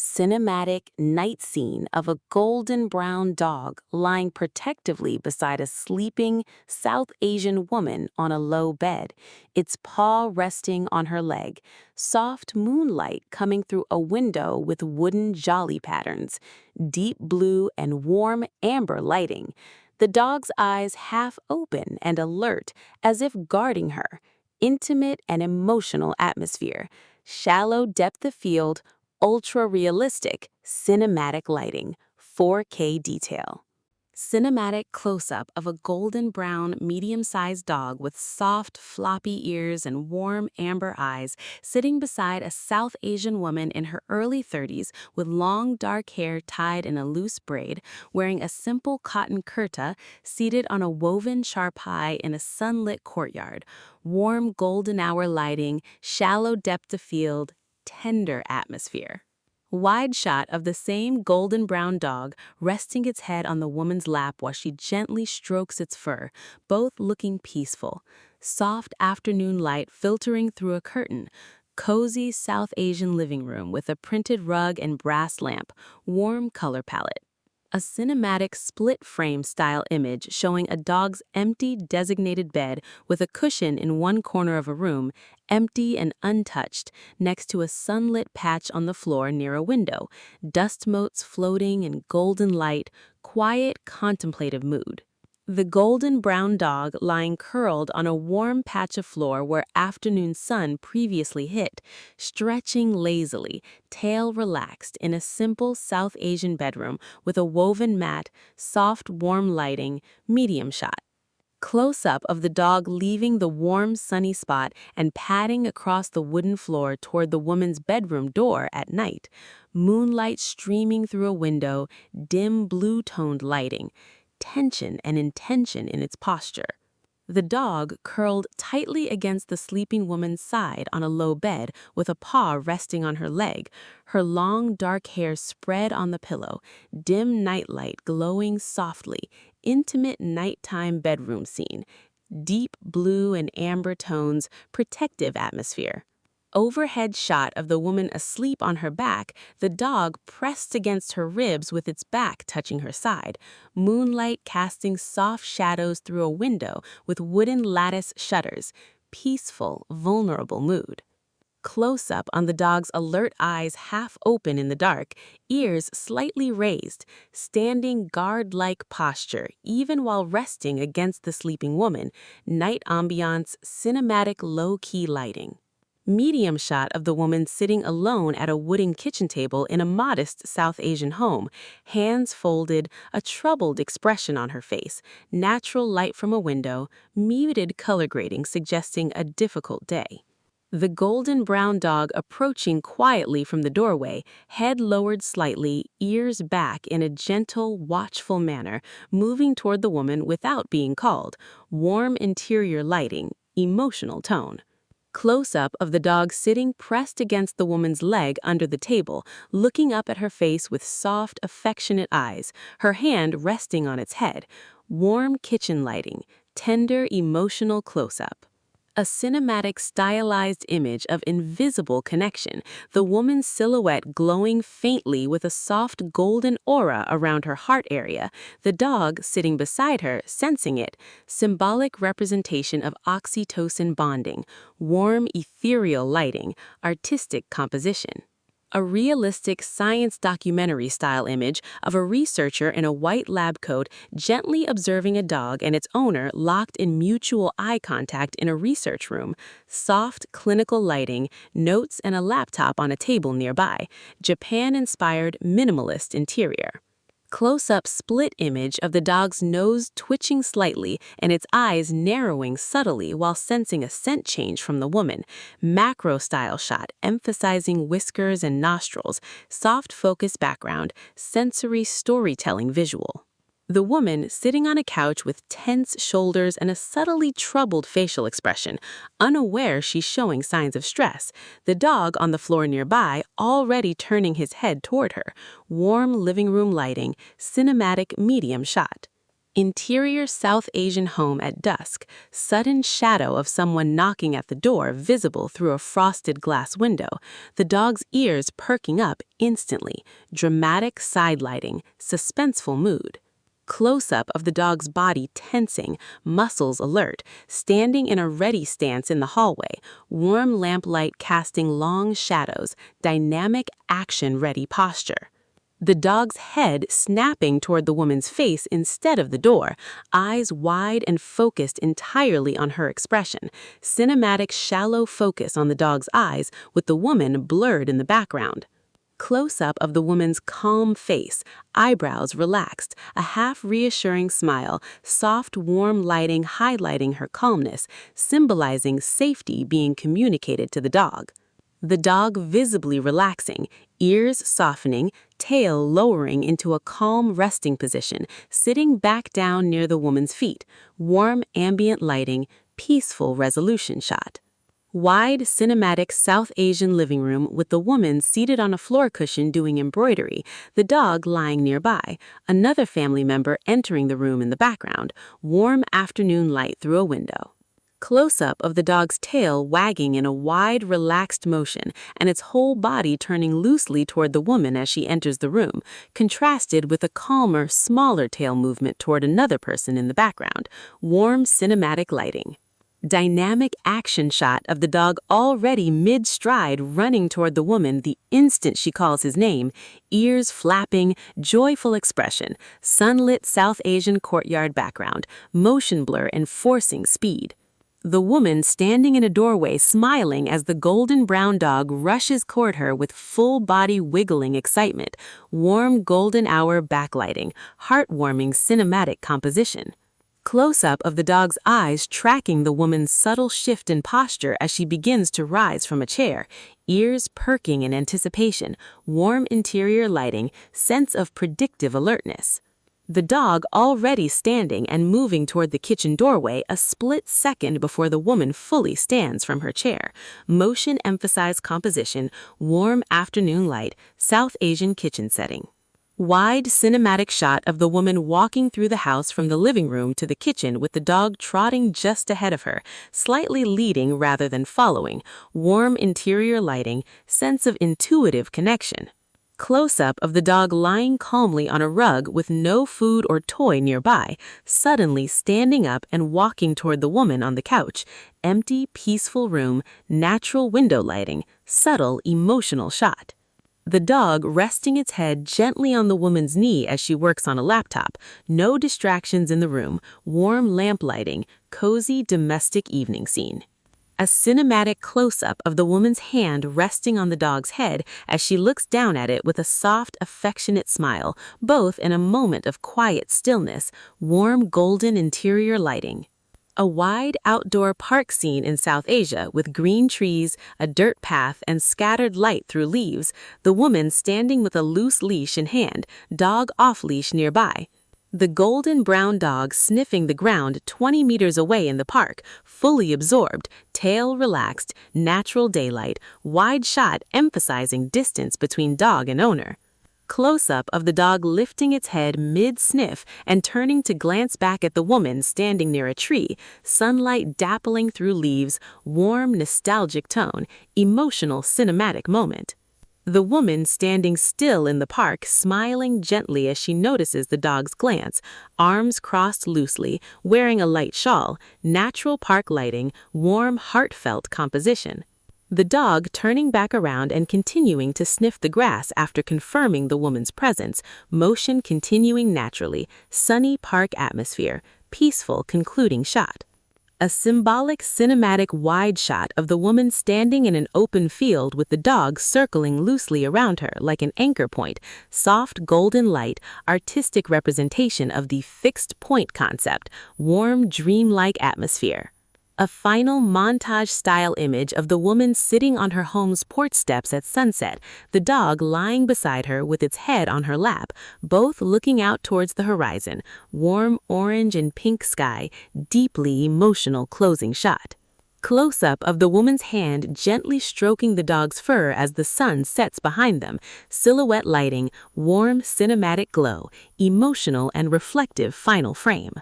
cinematic night scene of a golden brown dog lying protectively beside a sleeping South Asian woman on a low bed, its paw resting on her leg, soft moonlight coming through a window with wooden jolly patterns, deep blue and warm amber lighting, the dog's eyes half open and alert as if guarding her, intimate and emotional atmosphere, shallow depth of field, ultra-realistic, cinematic lighting, 4K detail. Cinematic close-up of a golden brown, medium-sized dog with soft, floppy ears and warm amber eyes sitting beside a South Asian woman in her early 30s with long, dark hair tied in a loose braid, wearing a simple cotton kurta, seated on a woven charpai in a sunlit courtyard. Warm golden hour lighting, shallow depth of field, tender atmosphere. Wide shot of the same golden brown dog resting its head on the woman's lap while she gently strokes its fur, both looking peaceful. Soft afternoon light filtering through a curtain. Cozy South Asian living room with a printed rug and brass lamp. Warm color palette. A cinematic split-frame style image showing a dog's empty designated bed with a cushion in one corner of a room, empty and untouched, next to a sunlit patch on the floor near a window, dust motes floating in golden light, quiet, contemplative mood. The golden brown dog lying curled on a warm patch of floor where afternoon sun previously hit, stretching lazily, tail relaxed in a simple South Asian bedroom with a woven mat, soft warm lighting, medium shot. Close-up of the dog leaving the warm sunny spot and padding across the wooden floor toward the woman's bedroom door at night. Moonlight streaming through a window, dim blue-toned lighting. Tension and intention in its posture. The dog curled tightly against the sleeping woman's side on a low bed with a paw resting on her leg, her long dark hair spread on the pillow, dim nightlight glowing softly, intimate nighttime bedroom scene, deep blue and amber tones, protective atmosphere. Overhead shot of the woman asleep on her back, the dog pressed against her ribs with its back touching her side, moonlight casting soft shadows through a window with wooden lattice shutters, peaceful, vulnerable mood. Close-up on the dog's alert eyes half open in the dark, ears slightly raised, standing guard-like posture even while resting against the sleeping woman, night ambiance, cinematic low-key lighting. Medium shot of the woman sitting alone at a wooden kitchen table in a modest South Asian home, hands folded, a troubled expression on her face, natural light from a window, muted color grading suggesting a difficult day. The golden brown dog approaching quietly from the doorway, head lowered slightly, ears back in a gentle, watchful manner, moving toward the woman without being called, warm interior lighting, emotional tone. Close-up of the dog sitting pressed against the woman's leg under the table, looking up at her face with soft, affectionate eyes, her hand resting on its head. Warm kitchen lighting, tender, emotional close-up. A cinematic stylized image of invisible connection, the woman's silhouette glowing faintly with a soft golden aura around her heart area, the dog sitting beside her, sensing it, symbolic representation of oxytocin bonding, warm ethereal lighting, artistic composition. A realistic science documentary-style image of a researcher in a white lab coat gently observing a dog and its owner locked in mutual eye contact in a research room, soft clinical lighting, notes and a laptop on a table nearby, Japan-inspired minimalist interior. Close-up split image of the dog's nose twitching slightly and its eyes narrowing subtly while sensing a scent change from the woman. Macro-style shot emphasizing whiskers and nostrils, soft focus background, sensory storytelling visual. The woman sitting on a couch with tense shoulders and a subtly troubled facial expression, unaware she's showing signs of stress. The dog on the floor nearby already turning his head toward her. Warm living room lighting, cinematic medium shot. Interior South Asian home at dusk, sudden shadow of someone knocking at the door visible through a frosted glass window, the dog's ears perking up instantly, dramatic side lighting, suspenseful mood. Close-up of the dog's body tensing, muscles alert, standing in a ready stance in the hallway, warm lamplight casting long shadows, dynamic action-ready posture. The dog's head snapping toward the woman's face instead of the door, eyes wide and focused entirely on her expression, cinematic shallow focus on the dog's eyes with the woman blurred in the background. Close-up of the woman's calm face, eyebrows relaxed, a half-reassuring smile, soft, warm lighting highlighting her calmness, symbolizing safety being communicated to the dog. The dog visibly relaxing, ears softening, tail lowering into a calm resting position, sitting back down near the woman's feet, warm ambient lighting, peaceful resolution shot. Wide, cinematic South Asian living room with the woman seated on a floor cushion doing embroidery, the dog lying nearby, another family member entering the room in the background, warm afternoon light through a window. Close-up of the dog's tail wagging in a wide, relaxed motion and its whole body turning loosely toward the woman as she enters the room, contrasted with a calmer, smaller tail movement toward another person in the background, warm cinematic lighting. Dynamic action shot of the dog already mid-stride running toward the woman the instant she calls his name, ears flapping, joyful expression, sunlit South Asian courtyard background, motion blur enforcing speed. The woman standing in a doorway smiling as the golden brown dog rushes toward her with full-body wiggling excitement, warm golden hour backlighting, heartwarming cinematic composition. Close-up of the dog's eyes tracking the woman's subtle shift in posture as she begins to rise from a chair, ears perking in anticipation, warm interior lighting, sense of predictive alertness. The dog already standing and moving toward the kitchen doorway a split second before the woman fully stands from her chair. Motion-emphasized composition, warm afternoon light, South Asian kitchen setting. Wide cinematic shot of the woman walking through the house from the living room to the kitchen with the dog trotting just ahead of her, slightly leading rather than following, warm interior lighting, sense of intuitive connection. Close-up of the dog lying calmly on a rug with no food or toy nearby, suddenly standing up and walking toward the woman on the couch, empty, peaceful room, natural window lighting, subtle, emotional shot. The dog resting its head gently on the woman's knee as she works on a laptop, no distractions in the room, warm lamp lighting, cozy domestic evening scene. A cinematic close-up of the woman's hand resting on the dog's head as she looks down at it with a soft, affectionate smile, both in a moment of quiet stillness, warm golden interior lighting. A wide outdoor park scene in South Asia with green trees, a dirt path, and scattered light through leaves, the woman standing with a loose leash in hand, dog off-leash nearby. The golden brown dog sniffing the ground 20 meters away in the park, fully absorbed, tail relaxed, natural daylight, wide shot emphasizing distance between dog and owner. Close-up of the dog lifting its head mid-sniff and turning to glance back at the woman standing near a tree, sunlight dappling through leaves, warm, nostalgic tone, emotional cinematic moment. The woman standing still in the park, smiling gently as she notices the dog's glance, arms crossed loosely, wearing a light shawl, natural park lighting, warm, heartfelt composition. The dog turning back around and continuing to sniff the grass after confirming the woman's presence, motion continuing naturally, sunny park atmosphere, peaceful concluding shot. A symbolic cinematic wide shot of the woman standing in an open field with the dog circling loosely around her like an anchor point, soft golden light, artistic representation of the fixed point concept, warm dreamlike atmosphere. A final montage-style image of the woman sitting on her home's porch steps at sunset, the dog lying beside her with its head on her lap, both looking out towards the horizon, warm orange and pink sky, deeply emotional closing shot. Close-up of the woman's hand gently stroking the dog's fur as the sun sets behind them. Silhouette lighting, warm cinematic glow, emotional and reflective final frame.